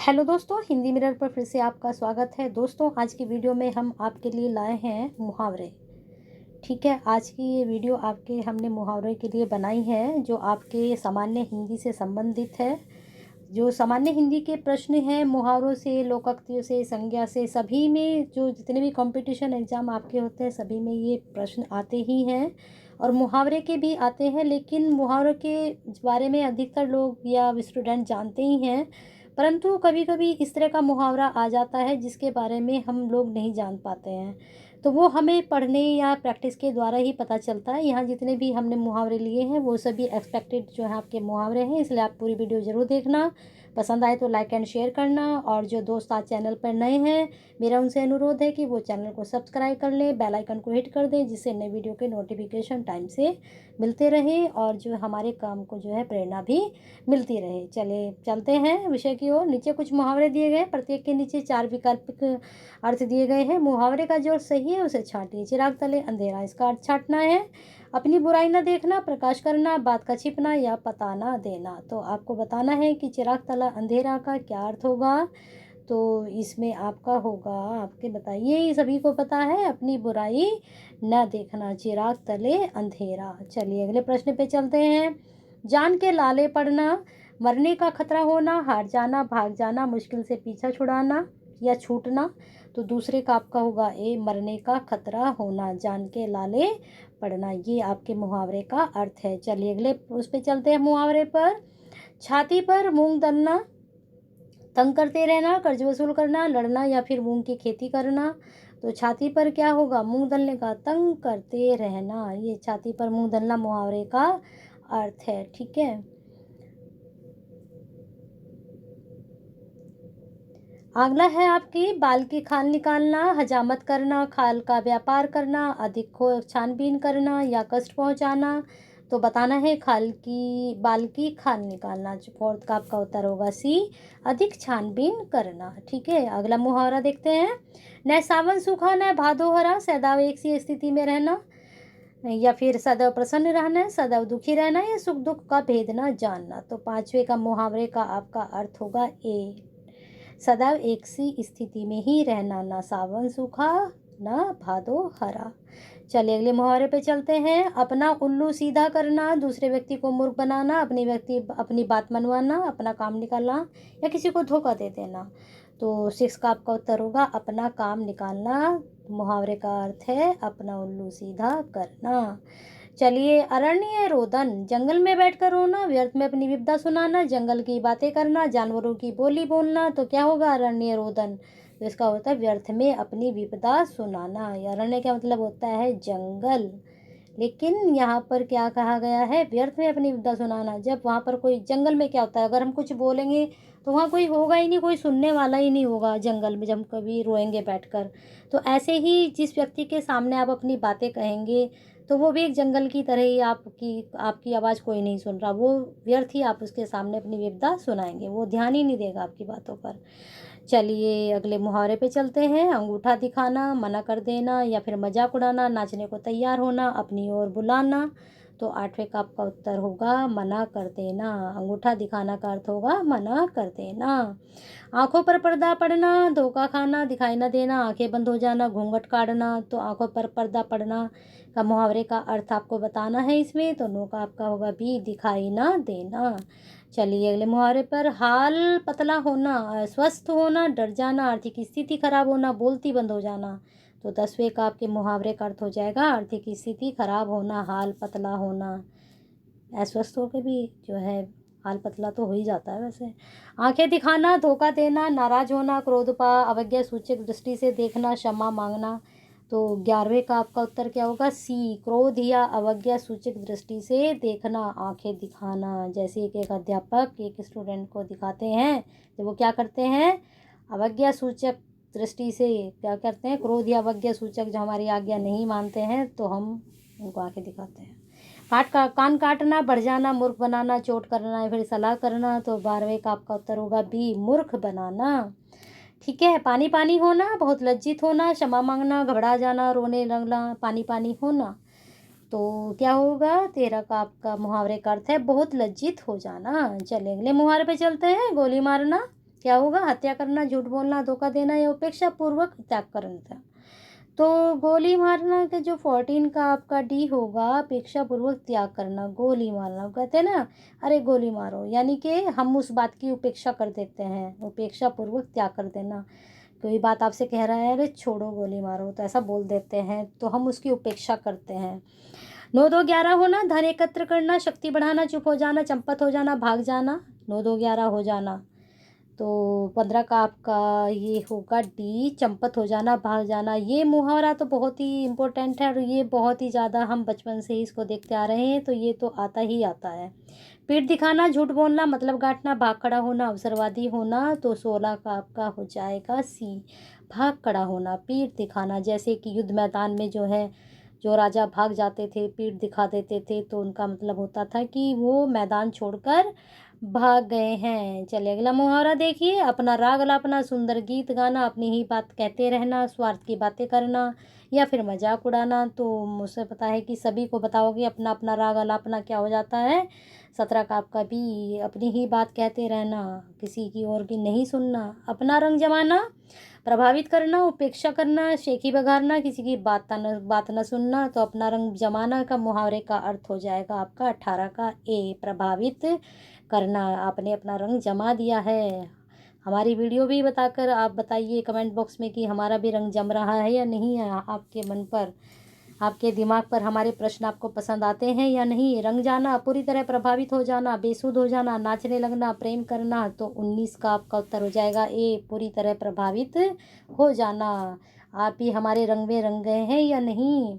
Hello दोस्तों, Hindi mirror पर फिर से आपका स्वागत है। दोस्तों, आज की वीडियो में हम आपके लिए लाए हैं मुहावरे। ठीक है, आज की ये वीडियो आपके हमने मुहावरे के लिए बनाई है जो आपके सामान्य हिंदी से संबंधित है। जो सामान्य हिंदी के प्रश्न हैं मुहावरों से, लोकोक्तियों से, संज्ञा से, सभी में जो जितने भी कंपटीशन एग्ज़ाम आपके होते हैं सभी में ये प्रश्न आते ही हैं और मुहावरे के भी आते हैं। लेकिन मुहावरों के बारे में अधिकतर लोग या स्टूडेंट जानते ही हैं, परंतु कभी कभी इस तरह का मुहावरा आ जाता है जिसके बारे में हम लोग नहीं जान पाते हैं, तो वो हमें पढ़ने या प्रैक्टिस के द्वारा ही पता चलता है। यहाँ जितने भी हमने मुहावरे लिए हैं वो सभी एक्सपेक्टेड जो है आपके मुहावरे हैं, इसलिए आप पूरी वीडियो ज़रूर देखना। पसंद आए तो लाइक एंड शेयर करना, और जो दोस्त आज चैनल पर नए हैं मेरा उनसे अनुरोध है कि वो चैनल को सब्सक्राइब कर लें, बेल आइकन को हिट कर दें, जिससे नई वीडियो के नोटिफिकेशन टाइम से मिलते रहें और जो हमारे काम को जो है प्रेरणा भी मिलती रहे। चले चलते हैं विषय की ओर। नीचे कुछ मुहावरे दिए गए, प्रत्येक के नीचे 4 वैकल्पिक अर्थ दिए गए हैं। मुहावरे का जो सही है उसे छांटिए। चिराग तले अंधेरा, इसका अर्थ छांटना है। अपनी बुराई न देखना, प्रकाश करना, बात का छिपना या पता न देना। तो आपको बताना है कि चिराग तला अंधेरा का क्या अर्थ होगा। तो इसमें आपका होगा, आपके बताइए, सभी को पता है, अपनी बुराई न देखना, चिराग तले अंधेरा। चलिए अगले प्रश्न पे चलते हैं। जान के लाले पड़ना, मरने का खतरा होना, हार जाना, भाग जाना, मुश्किल से पीछा छुड़ाना या छूटना। तो दूसरे का आपका होगा ए, मरने का खतरा होना, जान के लाले पड़ना, ये आपके मुहावरे का अर्थ है। चलिए अगले उस पे चलते हैं मुहावरे पर। छाती पर मूंग दलना, तंग करते रहना, कर्ज वसूल करना, लड़ना या फिर मूंग की खेती करना। तो छाती पर क्या होगा, मूंग दलने का, तंग करते रहना, ये छाती पर मूंग दलना मुहावरे का अर्थ है। ठीक है, अगला है आपकी बाल की खाल निकालना, हजामत करना, खाल का व्यापार करना, अधिक खो छानबीन करना या कष्ट पहुंचाना। तो बताना है खाल की बाल की खाल निकालना। जो फोर्थ का आपका उत्तर होगा सी, अधिक छानबीन करना। ठीक है, अगला मुहावरा देखते हैं। न सावन सूखा न भादो हरा, सदैव एक सी स्थिति में रहना, या फिर सदैव प्रसन्न रहना, सदैव दुखी रहना या सुख दुख का भेद न जानना। तो पांचवे का मुहावरे का आपका अर्थ होगा ए, सदैव एक सी स्थिति में ही रहना, ना सावन सूखा ना भादो हरा। चलिए अगले मुहावरे पे चलते हैं। अपना उल्लू सीधा करना, दूसरे व्यक्ति को मूर्ख बनाना, अपनी बात मनवाना, अपना काम निकालना या किसी को धोखा दे देना। तो 6 का आपका उत्तर होगा अपना काम निकालना। मुहावरे का अर्थ है अपना उल्लू सीधा करना। चलिए, अरण्य रोदन, जंगल में बैठकर रोना, व्यर्थ में अपनी विपदा सुनाना, जंगल की बातें करना, जानवरों की बोली बोलना। तो क्या होगा अरण्य रोदन, तो इसका होता है व्यर्थ में अपनी विपदा सुनाना। या अरण्य का मतलब होता है जंगल, लेकिन यहाँ पर क्या कहा गया है, व्यर्थ में अपनी विपदा सुनाना। जब वहाँ पर कोई, जंगल में क्या होता है, अगर हम कुछ बोलेंगे तो वहाँ कोई होगा ही नहीं, कोई सुनने वाला ही नहीं होगा जंगल में जब हम कभी रोएंगे बैठकर। तो ऐसे ही जिस व्यक्ति के सामने आप अपनी बातें कहेंगे तो वो भी एक जंगल की तरह ही, आपकी आवाज़ कोई नहीं सुन रहा, वो व्यर्थ ही आप उसके सामने अपनी विपदा सुनाएंगे, वो ध्यान ही नहीं देगा आपकी बातों पर। चलिए अगले मुहावरे पे चलते हैं। अंगूठा दिखाना, मना कर देना या फिर मजाक उड़ाना, नाचने को तैयार होना, अपनी ओर बुलाना। तो आठवें का आपका उत्तर होगा मना कर देना। अंगूठा दिखाना का अर्थ होगा मना कर देना। आंखों पर पर्दा पड़ना, धोखा खाना, दिखाई न देना, आंखें बंद हो जाना, घूंघट काटना। तो आंखों पर पर्दा पड़ना का मुहावरे का अर्थ आपको बताना है इसमें। तो नो का आपका होगा बी, दिखाई न देना। चलिए अगले मुहावरे पर। हाल पतला होना, अस्वस्थ होना, डर जाना, आर्थिक स्थिति खराब होना, बोलती बंद हो जाना। तो 10वें का आपके मुहावरे का अर्थ हो जाएगा आर्थिक स्थिति खराब होना, हाल पतला होना। अस्वस्थ होकर भी जो है हाल पतला तो हो ही जाता है वैसे। आंखें दिखाना, धोखा देना, नाराज होना, क्रोध पा, अवज्ञा सूचक दृष्टि से देखना, क्षमा मांगना। तो 11वें का आपका उत्तर क्या होगा, सी, क्रोध या अवज्ञा सूचक दृष्टि से देखना, आंखें दिखाना। जैसे एक अध्यापक एक स्टूडेंट को दिखाते हैं तो वो क्या करते हैं, अवज्ञा सूचक दृष्टि से क्या करते हैं, क्रोध या अवज्ञा सूचक जो हमारी आज्ञा नहीं मानते हैं तो हम उनको आंखें दिखाते हैं। कान काटना, बढ़ जाना, मूर्ख बनाना, चोट करना या फिर सलाह करना। तो 12वें का आपका उत्तर होगा बी, मूर्ख बनाना। ठीक है, पानी पानी होना, बहुत लज्जित होना, क्षमा मांगना, घबरा जाना, रोने लगना, पानी पानी होना। तो क्या होगा, 13 का आपका मुहावरे का अर्थ है बहुत लज्जित हो जाना। चले अगले मुहावरे पे चलते हैं। गोली मारना, क्या होगा? हत्या करना, झूठ बोलना, धोखा देना या उपेक्षा पूर्वक त्याग करना। तो गोली मारना के जो 14 का आपका डी होगा, अपेक्षा पूर्वक त्याग करना, गोली मारना। कहते हैं ना, अरे गोली मारो, यानी कि हम उस बात की उपेक्षा कर देते हैं, उपेक्षा पूर्वक त्याग कर देना। कोई बात आपसे कह रहा है, अरे छोड़ो गोली मारो, तो ऐसा बोल देते हैं, तो हम उसकी उपेक्षा करते हैं। 9 2 11 होना, धन एकत्र करना, शक्ति बढ़ाना, चुप हो जाना, चंपत हो जाना, भाग जाना। 9 2 11 हो जाना। तो 15 का आपका ये होगा डी, चंपत हो जाना, भाग जाना। ये मुहावरा तो बहुत ही इम्पोर्टेंट है और ये बहुत ही ज़्यादा हम बचपन से ही इसको देखते आ रहे हैं, तो ये तो आता ही आता है। पीठ दिखाना, झूठ बोलना, मतलब गांठना, भाग खड़ा होना, अवसरवादी होना। तो 16 का आपका हो जाएगा सी, भाग खड़ा होना, पीठ दिखाना। जैसे कि युद्ध मैदान में जो है, जो राजा भाग जाते थे, पीठ दिखा देते थे, तो उनका मतलब होता था कि वो मैदान छोड़कर भाग गए हैं। चलिए अगला मुहावरा देखिए, अपना राग अलापना, सुंदर गीत गाना, अपनी ही बात कहते रहना, स्वार्थ की बातें करना या फिर मजाक उड़ाना। तो मुझे पता है कि सभी को बताओगे अपना अपना राग अलापना क्या हो जाता है। 17 का आपका भी, अपनी ही बात कहते रहना, किसी की और की नहीं सुनना, अपना रंग जमाना, प्रभावित करना, उपेक्षा करना, शेखी बघारना, किसी की बात न सुनना। तो अपना रंग जमाना का मुहावरे का अर्थ हो जाएगा आपका 18 का ए, प्रभावित करना। आपने अपना रंग जमा दिया है। हमारी वीडियो भी बताकर आप बताइए कमेंट बॉक्स में कि हमारा भी रंग जम रहा है या नहीं है। आपके मन पर, आपके दिमाग पर हमारे प्रश्न आपको पसंद आते हैं या नहीं। रंग जाना, पूरी तरह प्रभावित हो जाना, बेसुध हो जाना, नाचने लगना, प्रेम करना। तो 19 का आपका उत्तर हो जाएगा ए, पूरी तरह प्रभावित हो जाना। आप भी हमारे रंग में रंग गए हैं या नहीं।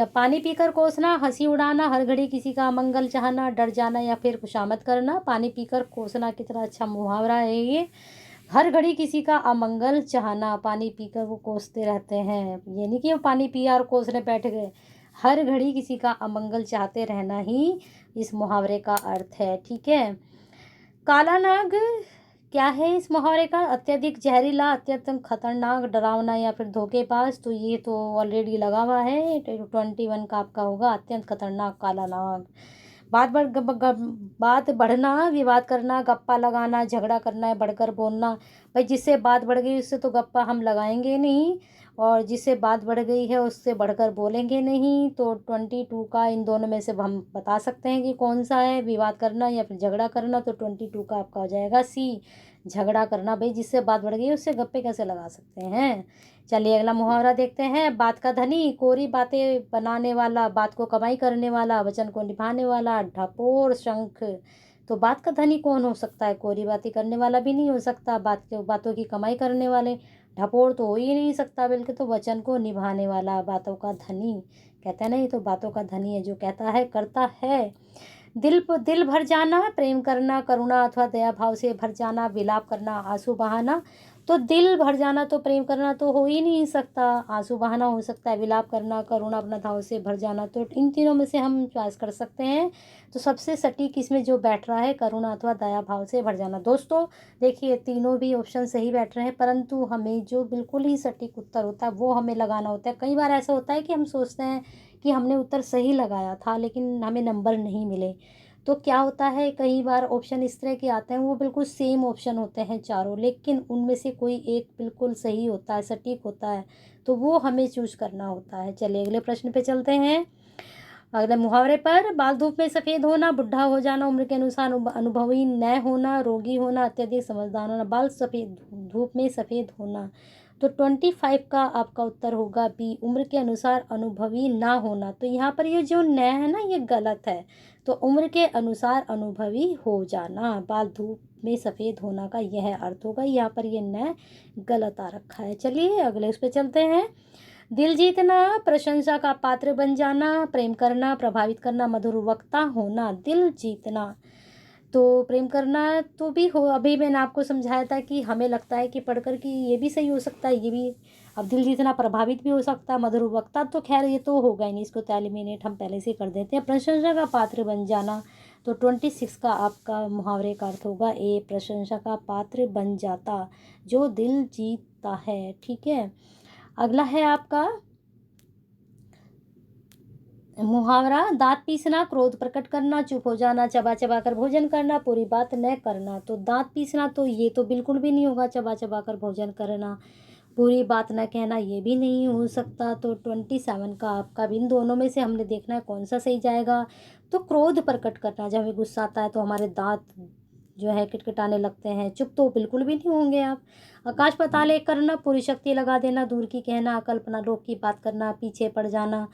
पानी पीकर कोसना, हंसी उड़ाना, हर घड़ी किसी का मंगल चाहना, डर जाना या फिर खुशामद करना। पानी पीकर कोसना कितना अच्छा मुहावरा है ये। हर घड़ी किसी का अमंगल चाहना, पानी पीकर वो कोसते रहते हैं, ये नहीं कि वो पानी पिया और कोसने बैठ गए। हर घड़ी किसी का अमंगल चाहते रहना ही इस मुहावरे का अर्थ है। ठीक है। काला नाग क्या है इस मुहावरे का? अत्यधिक जहरीला, अत्यंत खतरनाक, डरावना या फिर धोखेबाज। तो ये तो ऑलरेडी लगा हुआ है, 21 का आपका होगा, अत्यंत खतरनाक काला नाग। बात बढ़ना, विवाद करना, गप्पा लगाना, झगड़ा करना है, बढ़कर बोलना। भाई जिससे बात बढ़ गई उससे तो गप्पा हम लगाएंगे नहीं, और जिससे बात बढ़ गई है उससे बढ़कर बोलेंगे नहीं। तो 22 का इन दोनों में से हम बता सकते हैं कि कौन सा है, विवाद करना या फिर झगड़ा करना। तो 22 का आपका हो जाएगा सी, झगड़ा करना। भाई जिससे बात बढ़ गई उससे गप्पे कैसे लगा सकते हैं। चलिए अगला मुहावरा देखते हैं। बात का धनी, कोरी बातें बनाने वाला, बात को कमाई करने वाला, वचन को निभाने वाला, ढपोर शंख। तो बात का धनी कौन हो सकता है? कोरी बातें करने वाला भी नहीं हो सकता, बातों की कमाई करने वाले। ढपोर तो हो ही नहीं सकता, बल्कि तो वचन को निभाने वाला, बातों का धनी। कहते हैं ना, ये तो बातों का धनी है, जो कहता है करता है। दिल भर जाना, प्रेम करना, करुणा अथवा दया भाव से भर जाना, विलाप करना, आंसू बहाना। तो दिल भर जाना तो प्रेम करना तो हो ही नहीं सकता, आंसू बहाना हो सकता है, विलाप करना, करुणा अपना भाव से भर जाना। तो इन तीनों में से हम चॉइस कर सकते हैं। तो सबसे सटीक इसमें जो बैठ रहा है, करुणा अथवा दया भाव से भर जाना। दोस्तों देखिए, तीनों भी ऑप्शन सही बैठ रहे हैं, परंतु हमें जो बिल्कुल ही सटीक उत्तर होता है वो हमें लगाना होता है। कई बार ऐसा होता है कि हम सोचते हैं कि हमने उत्तर सही लगाया था लेकिन हमें नंबर नहीं मिले। तो क्या होता है, कई बार ऑप्शन इस तरह के आते हैं, वो बिल्कुल सेम ऑप्शन होते हैं चारों, लेकिन उनमें से कोई एक बिल्कुल सही होता है, सटीक होता है, तो वो हमें चूज करना होता है। चलिए अगले प्रश्न पे चलते हैं। अगले मुहावरे पर, बाल धूप में सफ़ेद होना, बुढ़ा हो जाना, उम्र के अनुसार अनुभवी न होना, रोगी होना, अत्यधिक समझदार होना। बाल सफ़ेद, धूप में सफ़ेद होना। तो 25 का आपका उत्तर होगा बी, उम्र के अनुसार अनुभवी ना होना। तो यहाँ पर ये जो न है ना, ये गलत है। तो उम्र के अनुसार अनुभवी हो जाना, बाल धूप में सफ़ेद होना का यह अर्थ होगा। यहाँ पर ये न गलत आ रखा है। चलिए अगले उस पर चलते हैं। दिल जीतना, प्रशंसा का पात्र बन जाना, प्रेम करना, प्रभावित करना, मधुर वक्ता होना। दिल जीतना तो प्रेम करना तो भी हो, अभी मैंने आपको समझाया था कि हमें लगता है कि पढ़कर कि ये भी सही हो सकता है, ये भी। अब दिल जीतना प्रभावित भी हो सकता है, मधुर वक्ता तो खैर ये तो होगा ही नहीं, इसको तो एलिमिनेट हम पहले से कर देते हैं। प्रशंसा का पात्र बन जाना, तो 26 का आपका मुहावरे का अर्थ होगा ए, प्रशंसा का पात्र बन जाता, जो दिल जीतता है। ठीक है। अगला है आपका मुहावरा, दांत पीसना, क्रोध प्रकट करना, चुप हो जाना, चबा चबा कर भोजन करना, पूरी बात न करना। तो दांत पीसना तो ये तो बिल्कुल भी नहीं होगा, चबा चबा कर भोजन करना, पूरी बात न कहना ये भी नहीं हो सकता। तो 27 का आपका भी इन दोनों में से हमने देखना है कौन सा सही जाएगा। तो क्रोध प्रकट करना, जब हमें गुस्सा आता है तो हमारे दांत जो है किटकिटाने लगते हैं, चुप तो बिल्कुल भी नहीं होंगे आप। आकाश पाताल एक करना, पूरी शक्ति लगा देना, दूर की कहना, कल्पना लोक की बात करना, पीछे पड़ जाना।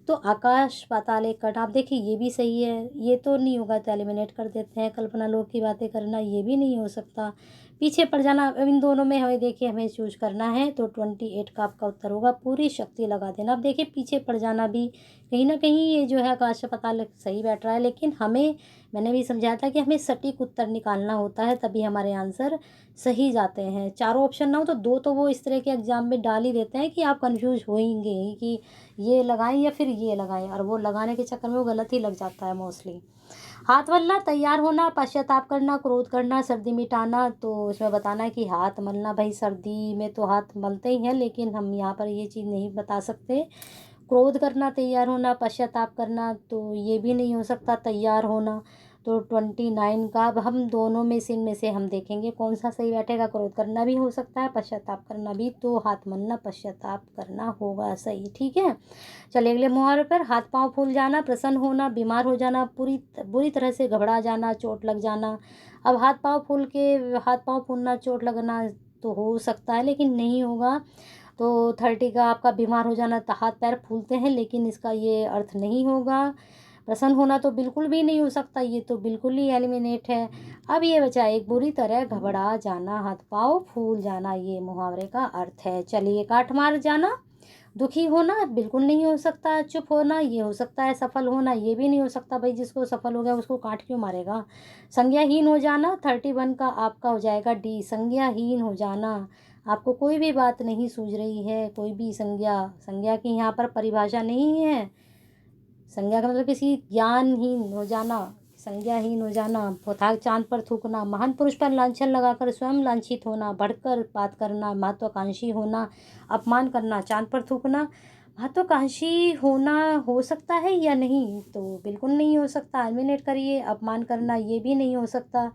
तो आकाश पाताल एक करना, आप देखिए ये भी सही है, ये तो नहीं होगा तो एलिमिनेट कर देते हैं। कल्पना लोक की बातें करना ये भी नहीं हो सकता। पीछे पड़ जाना, अब इन दोनों में हमें देखिए हमें चूज करना है। तो 28 का आपका उत्तर होगा पूरी शक्ति लगा देना। अब देखिए पीछे पड़ जाना भी कहीं ना कहीं ये जो है आकाश पाताल सही बैठ रहा है, लेकिन हमें, मैंने भी समझाया था कि हमें सटीक उत्तर निकालना होता है, तभी हमारे आंसर सही जाते हैं। चारों ऑप्शन ना हो तो दो तो वो इस तरह के एग्जाम में डाल ही देते हैं कि आप कंफ्यूज होंगे ही कि ये लगाएं या फिर ये लगाएं, और वो लगाने के चक्कर में वो गलत ही लग जाता है मोस्टली। हाथ मलना, तैयार होना, पश्चाताप करना, क्रोध करना, सर्दी मिटाना। तो इसमें बताना है कि हाथ मलना, भाई सर्दी में तो हाथ मलते ही हैं, लेकिन हम यहाँ पर ये चीज़ नहीं बता सकते। क्रोध करना, तैयार होना, पश्चाताप करना तो ये भी नहीं हो सकता, तैयार होना। तो 29 का अब हम दोनों में से इनमें से हम देखेंगे कौन सा सही बैठेगा। क्रोध करना भी हो सकता है, पश्चाताप करना भी, तो हाथ मलना, पश्चाताप करना होगा सही। ठीक है, चलिए अगले मुहावरे पर। हाथ पांव फूल जाना, प्रसन्न होना, बीमार हो जाना, बुरी तरह से घबरा जाना, चोट लग जाना। अब हाथ पांव फूलना, चोट लगना तो हो सकता है लेकिन नहीं होगा। तो 30 का आपका बीमार हो जाना, तो हाथ पैर फूलते हैं लेकिन इसका ये अर्थ नहीं होगा। प्रसन्न होना तो बिल्कुल भी नहीं हो सकता, ये तो बिल्कुल ही एलिमिनेट है। अब ये बचा एक बुरी तरह घबरा जाना, हाथ पांव फूल जाना, ये मुहावरे का अर्थ है। चलिए, काट मार जाना, दुखी होना बिल्कुल नहीं हो सकता। चुप होना ये हो सकता है, सफल होना ये भी नहीं हो सकता, भाई जिसको सफल हो गया उसको काट क्यों मारेगा। संज्ञाहीन हो जाना, 31 का आपका हो जाएगा डी, संज्ञाहीन हो जाना। आपको कोई भी बात नहीं सूझ रही है, कोई भी संज्ञा की यहाँ पर परिभाषा नहीं है। संज्ञा का मतलब किसी ज्ञानहीन हो जाना, संज्ञाहीन हो जाना, पोथाक चांद पर थूकना, महान पुरुष पर लांछन लगाकर स्वयं लांछित होना, बढ़कर बात करना, महत्वाकांक्षी होना, अपमान करना, चांद पर थूकना। महत्वाकांक्षी होना हो सकता है या नहीं, तो बिल्कुल नहीं हो सकता, एलिमिनेट करिए। अपमान करना ये भी नहीं हो सकता।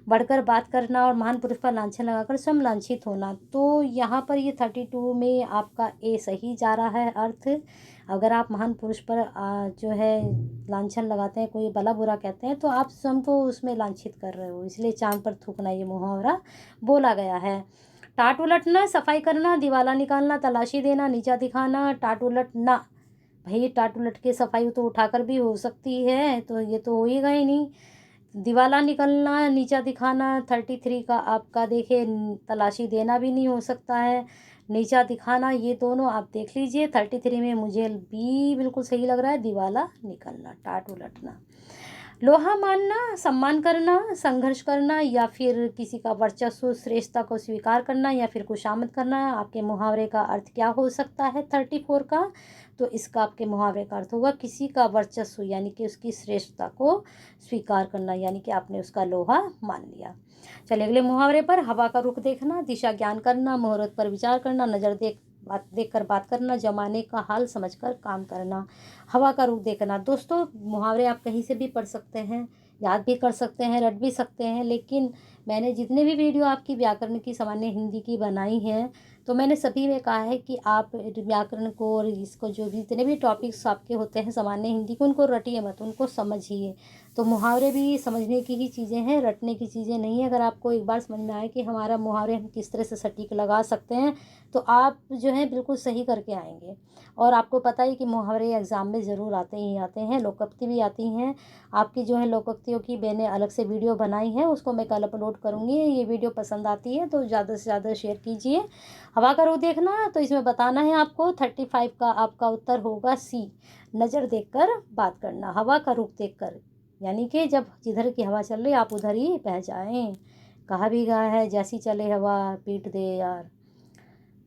बढ़कर बात करना और महान पुरुष पर लांछन लगाकर स्वयं लांछित होना, तो यहाँ पर ये 32 में आपका ए सही जा रहा है अर्थ। अगर आप महान पुरुष पर जो है लांछन लगाते हैं, कोई भला बुरा कहते हैं, तो आप स्वयं को उसमें लांछित कर रहे हो, इसलिए चांद पर थूकना ये मुहावरा बोला गया है। टाट उलटना, सफाई करना, दिवाला निकालना, तलाशी देना, नीचा दिखाना। टाट उलटना, भाई टाट उलट के सफाई तो उठाकर भी हो सकती है, तो ये तो होएगा ही नहीं। दिवाला निकलना, नीचा दिखाना, 33 का आपका देखिए तलाशी देना भी नहीं हो सकता है। नीचा दिखाना ये दोनों आप देख लीजिए, 33 में मुझे बी बिल्कुल सही लग रहा है, दिवाला निकलना, टाट उलटना। लोहा मानना, सम्मान करना, संघर्ष करना, या फिर किसी का वर्चस्व श्रेष्ठता को स्वीकार करना, या फिर खुशामद करना। आपके मुहावरे का अर्थ क्या हो सकता है 34 का, तो इसका आपके मुहावरे का अर्थ होगा किसी का वर्चस्व यानी कि उसकी श्रेष्ठता को स्वीकार करना, यानी कि आपने उसका लोहा मान लिया। चलिए अगले मुहावरे पर। हवा का रुख देखना, दिशा ज्ञान करना, मुहूर्त पर विचार करना, नज़र देखकर बात करना, जमाने का हाल समझकर काम करना। हवा का रुख देखना, दोस्तों मुहावरे आप कहीं से भी पढ़ सकते हैं, याद भी कर सकते हैं, रट भी सकते हैं, लेकिन मैंने जितने भी वीडियो आपकी व्याकरण की सामान्य हिंदी की बनाई हैं, तो मैंने सभी में कहा है कि आप व्याकरण को और इसको जो भी जितने भी टॉपिक्स आपके होते हैं सामान्य हिंदी को, उनको रटिए मत, उनको समझिए। तो मुहावरे भी समझने की ही चीज़ें हैं, रटने की चीज़ें नहीं है। अगर आपको एक बार समझ में आए कि हमारा मुहावरे हम किस तरह से सटीक लगा सकते हैं, तो आप जो है बिल्कुल सही करके आएंगे। और आपको पता ही कि मुहावरे एग्ज़ाम में ज़रूर आते ही आते हैं, लोकोक्ति भी आती हैं। आपकी जो है लोकोक्तियों की मैंने अलग से वीडियो बनाई है, उसको मैं कल अपलोड करूँगी। ये वीडियो पसंद आती है तो ज़्यादा से ज़्यादा शेयर कीजिए। हवा का रुख देखना, तो इसमें बताना है आपको 35 का आपका उत्तर होगा सी, नज़र देखकर बात करना, हवा का रुख देखकर, यानी कि जब जिधर की हवा चल रही आप उधर ही बह जाएं। कहा भी गया है, जैसी चले हवा पीट दे यार,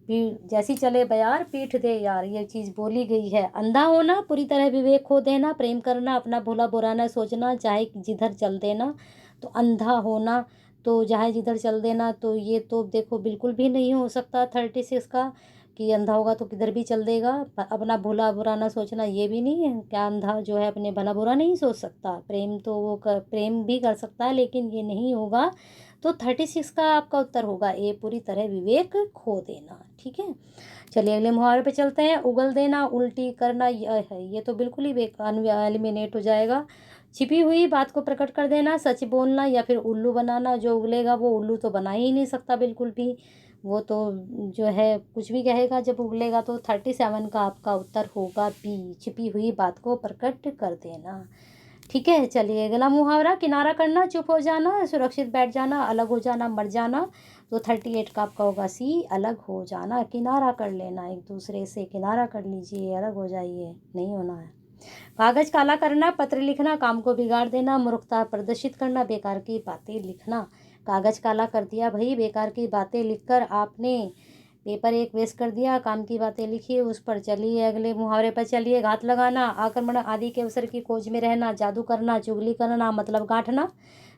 जैसी चले बयार पीठ दे यार, ये चीज़ बोली गई है। अंधा होना, पूरी तरह विवेक खो देना, प्रेम करना, अपना भला बुरा न सोचना, चाहे जिधर चल देना। तो अंधा होना तो चाहे जिधर चल देना, तो ये तो देखो बिल्कुल भी नहीं हो सकता 36 का। कि अंधा होगा तो किधर भी चल देगा। अपना भला बुरा ना सोचना, ये भी नहीं है क्या अंधा जो है अपने भला बुरा नहीं सोच सकता। प्रेम तो वो प्रेम भी कर सकता है, लेकिन ये नहीं होगा। तो 36 का आपका उत्तर होगा ए, पूरी तरह विवेक खो देना। ठीक है, चलिए अगले मुहावरे पे चलते हैं। उगल देना, उल्टी करना, यह है, ये तो बिल्कुल ही एलिमिनेट हो जाएगा। छिपी हुई बात को प्रकट कर देना, सच बोलना या फिर उल्लू बनाना। जो उगलेगा वो उल्लू तो बना ही नहीं सकता बिल्कुल भी, वो तो जो है कुछ भी कहेगा जब उगलेगा। तो 37 का आपका उत्तर होगा बी, छिपी हुई बात को प्रकट कर देना। ठीक है, चलिए अगला मुहावरा। किनारा करना, चुप हो जाना, सुरक्षित बैठ जाना, अलग हो जाना, मर जाना। तो 38 का आपका होगा सी, अलग हो जाना। किनारा कर लेना, एक दूसरे से किनारा कर लीजिए, अलग हो जाइए, नहीं होना है। कागज काला करना, पत्र लिखना, काम को बिगाड़ देना, मूर्खता प्रदर्शित करना, बेकार की बातें लिखना। कागज काला कर दिया भाई, बेकार की बातें लिखकर आपने पेपर एक वेस्ट कर दिया, काम की बातें लिखिए उस पर। चलिए अगले मुहावरे पर चलिए। घात लगाना, आक्रमण आदि के अवसर की खोज में रहना, जादू करना, चुगली करना, मतलब गांठना।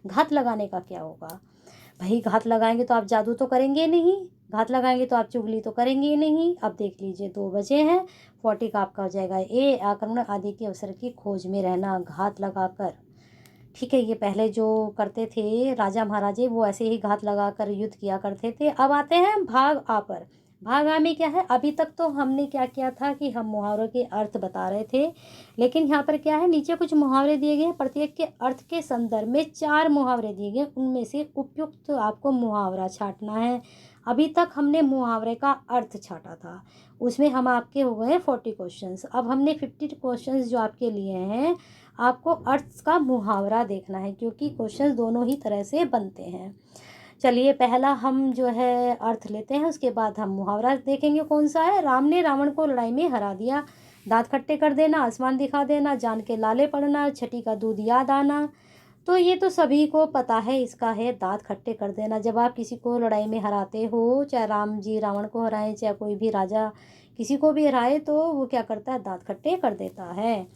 घात लगाने का क्या होगा भाई? घात लगाएंगे तो आप जादू तो करेंगे नहीं, घात लगाएंगे तो आप चुगली तो करेंगे ही नहीं। अब देख लीजिए 2 बचे हैं। 40 का आपका हो जाएगा ए, आक्रमण आदि के अवसर की खोज में रहना, घात लगाकर। ठीक है, ये पहले जो करते थे राजा महाराजे, वो ऐसे ही घात लगाकर युद्ध किया करते थे। अब आते हैं भाग आ पर। भाग आ में क्या है? अभी तक तो हमने क्या किया था कि हम मुहावरों के अर्थ बता रहे थे, लेकिन यहाँ पर क्या है, नीचे कुछ मुहावरे दिए गए हैं, प्रत्येक के अर्थ के संदर्भ में 4 मुहावरे दिए गए, उनमें से उपयुक्त आपको मुहावरा छांटना है। अभी तक हमने मुहावरे का अर्थ छांटा था, उसमें हम आपके हो गए 40 क्वेश्चंस। अब हमने 50 क्वेश्चंस जो आपके लिए हैं, आपको अर्थ का मुहावरा देखना है, क्योंकि क्वेश्चंस दोनों ही तरह से बनते हैं। चलिए पहला हम जो है अर्थ लेते हैं, उसके बाद हम मुहावरा देखेंगे कौन सा है। राम ने रावण को लड़ाई में हरा दिया, दांत खट्टे कर देना, आसमान दिखा देना, जान के लाले पड़ना, छठी का दूध याद आना। तो ये तो सभी को पता है, इसका है दांत खट्टे कर देना। जब आप किसी को लड़ाई में हराते हो, चाहे राम जी रावण को हराएं, चाहे कोई भी राजा किसी को भी हराए, तो वो क्या करता है? दांत खट्टे कर देता है।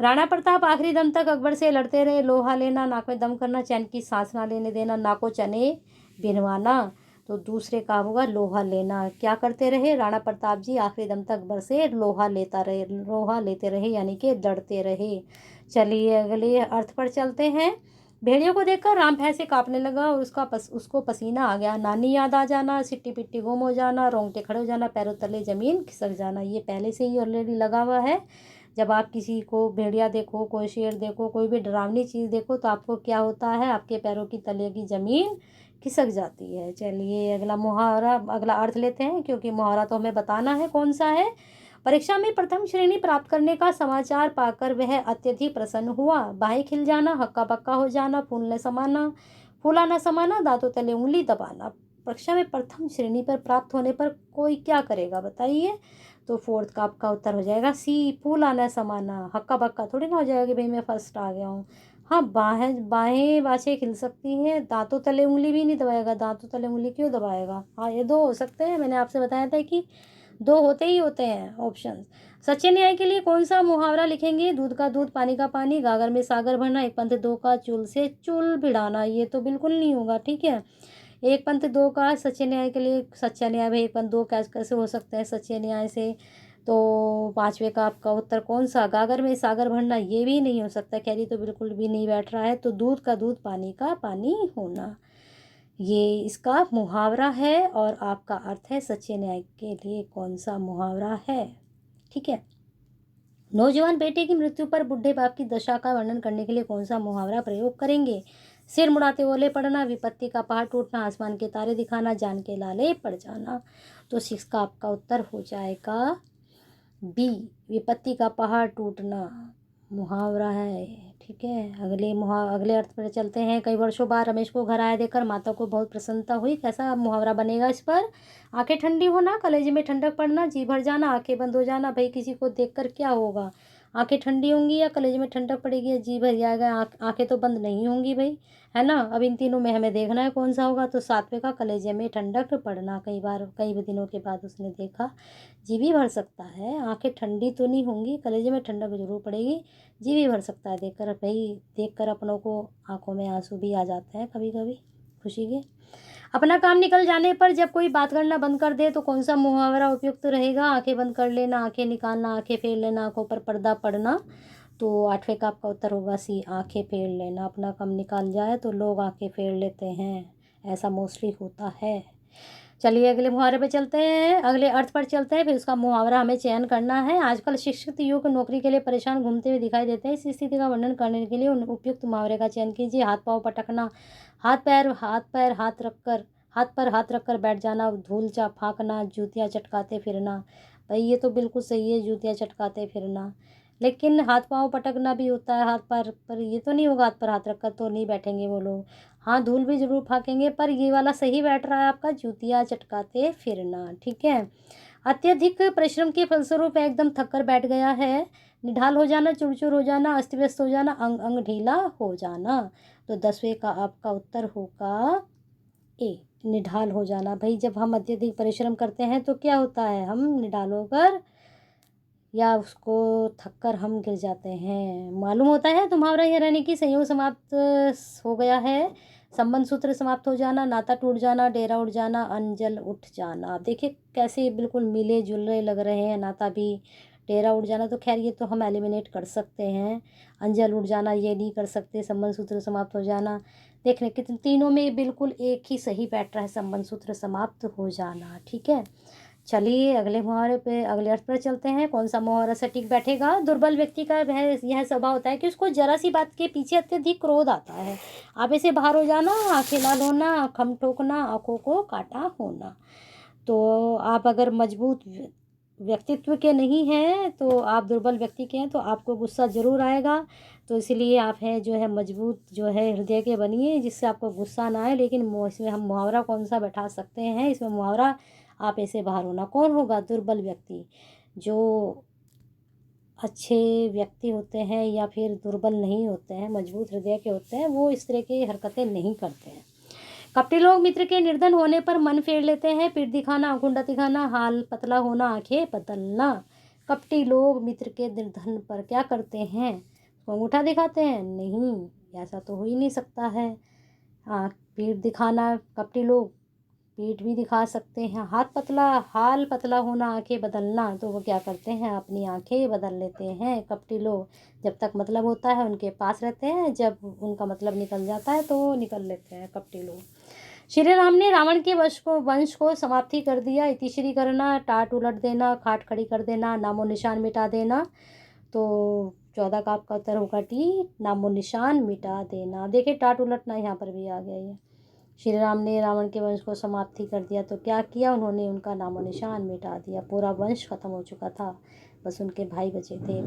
राणा प्रताप आखिरी दम तक अकबर से लड़ते रहे। लोहा लेना, नाक में दम करना, चैन की सांस ना लेने देना, नाको चने बिनवाना। तो दूसरे का होगा लोहा लेना। क्या करते रहे? राणा प्रताप जी आखिरी दम तक अकबर से लोहा लेते रहे, यानी कि लड़ते रहे। चलिए अगले अर्थ पर चलते हैं। भेड़ियों को देखकर राम भय से कांपने लगा, उसको पसीना आ गया। नानी याद आ जाना, सिट्टी पिट्टी गुम हो जाना, रोंगटे खड़े हो जाना, पैरों तले जमीन खिसक जाना। ये पहले से ही ऑलरेडी लगा हुआ है। जब आप किसी को भेड़िया देखो, कोई शेर देखो, कोई भी डरावनी चीज़ देखो, तो आपको क्या होता है? आपके पैरों की तले की ज़मीन खिसक जाती है। चलिए अगला मुहावरा, अगला अर्थ लेते हैं, क्योंकि मुहावरा तो हमें बताना है कौन सा है। परीक्षा में प्रथम श्रेणी प्राप्त करने का समाचार पाकर वह अत्यधिक प्रसन्न हुआ। बाहें खिल जाना, हक्का बक्का हो जाना, फूला न समाना, दांतों तले उंगली दबाना। परीक्षा में प्रथम श्रेणी पर प्राप्त होने पर कोई क्या करेगा बताइए? तो 4 का आपका उत्तर हो जाएगा सी, फूला न समाना। हक्का बक्का थोड़ी ना हो जाएगा कि भाई मैं फर्स्ट आ गया हूँ। हाँ, बाहें बाहें बाछें खिल सकती हैं, दांतों तले उंगली भी नहीं दबाएगा। दांतों तले उंगली क्यों दबाएगा? हाँ, ये 2 हो सकते हैं, मैंने आपसे बताया था कि 2 होते ही होते हैं ऑप्शन। सच्चे न्याय के लिए कौन सा मुहावरा लिखेंगे? दूध का दूध, पानी का पानी, गागर में सागर भरना, एक पंथ दो का चूल से चूल भिड़ाना। ये तो बिल्कुल नहीं होगा। ठीक है, एक पंथ दो का सच्चे न्याय के लिए, सच्चा न्याय भाई एक पंथ दो कैसे हो सकते हैं सच्चे न्याय से? तो 5वें का आपका उत्तर कौन सा? गागर में सागर भरना, ये भी नहीं हो सकता। कैरी तो बिल्कुल भी नहीं बैठ रहा है। तो दूध का दूध, पानी का पानी होना, ये इसका मुहावरा है। और आपका अर्थ है सच्चे न्याय के लिए कौन सा मुहावरा है। ठीक है, नौजवान बेटे की मृत्यु पर बुढ़े बाप की दशा का वर्णन करने के लिए कौन सा मुहावरा प्रयोग करेंगे? सिर मुड़ाते ओले पड़ना, विपत्ति का पहाड़ टूटना, आसमान के तारे दिखाना, जान के लाले पड़ जाना। तो 6 का आपका उत्तर हो जाएगा बी, विपत्ति का पहाड़ टूटना मुहावरा है। ठीक है, अगले अर्थ पर चलते हैं। कई वर्षों बाद रमेश को घर आया देखकर माता को बहुत प्रसन्नता हुई। कैसा मुहावरा बनेगा इस पर? आंखें ठंडी होना, कलेजे में ठंडक पड़ना, जी भर जाना, आंखें बंद हो जाना। भाई किसी को देखकर क्या होगा? आंखें ठंडी होंगी या कलेजे में ठंडक पड़ेगी या जी भर जाएगा? आंखें तो बंद नहीं होंगी भाई, है ना। अब इन तीनों में हमें देखना है कौन सा होगा। तो 7वें का कलेजे में ठंडक पड़ना, कई दिनों के बाद उसने देखा। जी भी भर सकता है, आंखें ठंडी तो नहीं होंगी, कलेजे में ठंडक जरूर पड़ेगी, जी भी भर सकता है देखकर। भाई देखकर अपनों को आंखों में आंसू भी आ जाते हैं कभी कभी खुशी के। अपना काम निकल जाने पर जब कोई बात करना बंद कर दे तो कौन सा मुहावरा उपयुक्त रहेगा? आंखें बंद कर लेना, आंखें निकालना, आंखें फेर लेना, आंखों पर पर्दा पड़ना। तो 8वें का आपका उत्तर होगा सी, आंखें फेर लेना। अपना काम निकाल जाए तो लोग आंखें फेर लेते हैं, ऐसा मोस्टली होता है। चलिए अगले मुहावरे पे चलते हैं, अगले अर्थ पर चलते हैं, फिर उसका मुहावरा हमें चयन करना है। आजकल शिक्षित युवक नौकरी के लिए परेशान घूमते हुए दिखाई देते हैं। इस स्थिति का वर्णन करने के लिए उन उपयुक्त मुहावरे का चयन कीजिए। हाथ पाँव पटकना, हाथ पर हाथ रखकर बैठ जाना, धूल चा फाँकना, जूतियाँ चटकाते फिरना। भाई ये तो बिल्कुल सही है, जूतियाँ चटकाते फिरना, लेकिन हाथ पाँव पटकना भी होता है, हाथ पैर पर ये तो नहीं होगा, हाथ पर हाथ रखकर तो नहीं बैठेंगे वो लोग। हाँ, धूल भी ज़रूर फाँकेंगे, पर ये वाला सही बैठ रहा है आपका, जूतियाँ चटकाते फिरना। ठीक है। अत्यधिक परिश्रम के फलस्वरूप एकदम थक कर बैठ गया है, निढाल हो जाना, चुर-चुर हो जाना, अस्त-व्यस्त हो जाना, अंग-अंग ढीला हो जाना। तो 10वें का आपका उत्तर होगा ए, निढाल हो जाना। भाई जब हम अत्यधिक परिश्रम करते हैं तो क्या होता है, हम निढाल होकर या उसको थक कर हम गिर जाते हैं। मालूम होता है तुम्हारा यह रहने की संयोग समाप्त हो गया है, संबंध सूत्र समाप्त हो जाना, नाता टूट जाना, डेरा उठ जाना, अंजल उठ जाना। देखिए कैसे बिल्कुल मिले जुले लग रहे हैं, नाता भी, डेरा उठ जाना तो खैर ये तो हम एलिमिनेट कर सकते हैं, अंजल उठ जाना ये नहीं कर सकते, संबंध सूत्र समाप्त हो जाना। देख रहे कितने तीनों में बिल्कुल एक ही सही बैठ रहा है, संबंध सूत्र समाप्त हो जाना। ठीक है। चलिए अगले मुहावरे पे, अगले अर्थ पर चलते हैं। कौन सा मुहावरा सटीक बैठेगा? दुर्बल व्यक्ति का वह यह स्वभाव होता है कि उसको जरा सी बात के पीछे अत्यधिक क्रोध आता है। आप ऐसे बाहर हो जाना, आंखें लाल होना, खम ठोकना, आंखों को काटा होना। तो आप अगर मजबूत व्यक्तित्व के नहीं हैं तो आप दुर्बल व्यक्ति के हैं तो आपको गुस्सा ज़रूर आएगा। तो इसीलिए आप हैं जो है मजबूत जो है हृदय के बनिए, जिससे आपको गुस्सा ना आए। लेकिन इसमें हम मुहावरा कौन सा बैठा सकते हैं? इसमें मुहावरा आप ऐसे बाहर होना। कौन होगा दुर्बल व्यक्ति? जो अच्छे व्यक्ति होते हैं या फिर दुर्बल नहीं होते हैं, मजबूत हृदय के होते हैं, वो इस तरह की हरकतें नहीं करते हैं। कपटी लोग मित्र के निर्धन होने पर मन फेर लेते हैं, पीठ दिखाना, अंगूठा दिखाना, हाल पतला होना, आंखें बदलना। कपटी लोग मित्र के निर्धन पर क्या करते हैं? अंगूठा दिखाते हैं? नहीं, ऐसा तो हो ही नहीं सकता है। पीठ दिखाना, कपटी लोग पीठ भी दिखा सकते हैं। हाल पतला होना, आंखें बदलना, तो वो क्या करते हैं? अपनी आंखें बदल लेते हैं कपटी लोग। जब तक मतलब होता है उनके पास रहते हैं, जब उनका मतलब निकल जाता है तो वो निकल लेते हैं कपटी लोग। श्री राम ने रावण के वंश को समाप्ति कर दिया। इतिश्री करना, टाट उलट देना, खाट खड़ी कर देना, नामो निशान मिटा देना। तो 14 का आपका उत्तर होगा डी, नामो निशान मिटा देना। देखिए टाट उलटना यहाँ पर भी आ गया ये। श्री राम ने रावण के वंश को समाप्ति कर दिया तो क्या किया उन्होंने? उनका नामो निशान मिटा दिया। पूरा वंश खत्म हो चुका था, बस उनके भाई बचे थे।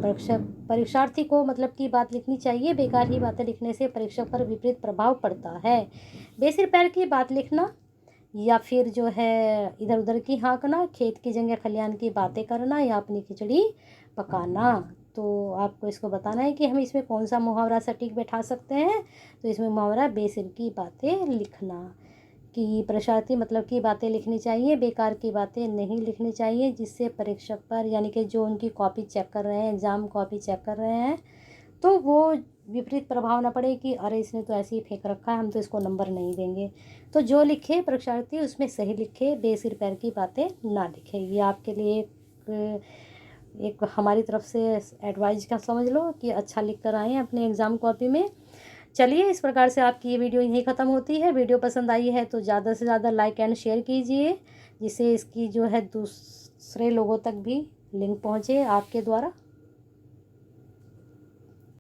परीक्षार्थी को मतलब की बात लिखनी चाहिए। बेकार ही बातें लिखने से परीक्षक पर विपरीत प्रभाव पड़ता है। बेसिर पैर की बात लिखना या फिर जो है इधर उधर की हाँकना, खेत की जगह खलियान की बातें करना या अपनी खिचड़ी पकाना। तो आपको इसको बताना है कि हम इसमें कौन सा मुहावरा सटीक बैठा सकते हैं। तो इसमें मुहावरा बेसिर की बातें लिखना, कि परीक्षार्थी मतलब की बातें लिखनी चाहिए, बेकार की बातें नहीं लिखनी चाहिए, जिससे परीक्षक पर यानी कि जो उनकी कॉपी चेक कर रहे हैं, एग्ज़ाम कॉपी चेक कर रहे हैं, तो वो विपरीत प्रभाव ना पड़े कि अरे इसने तो ऐसे ही फेंक रखा है, हम तो इसको नंबर नहीं देंगे। तो जो लिखे परीक्षार्थी उसमें सही लिखे, बेसिर पैर की बातें ना लिखे। ये आपके लिए एक हमारी तरफ से एडवाइस का समझ लो कि अच्छा लिख कर आएँ अपने एग्ज़ाम कॉपी में। चलिए इस प्रकार से आपकी ये वीडियो यहीं ख़त्म होती है। वीडियो पसंद आई है तो ज़्यादा से ज़्यादा लाइक एंड शेयर कीजिए, जिससे इसकी जो है दूसरे लोगों तक भी लिंक पहुँचे आपके द्वारा।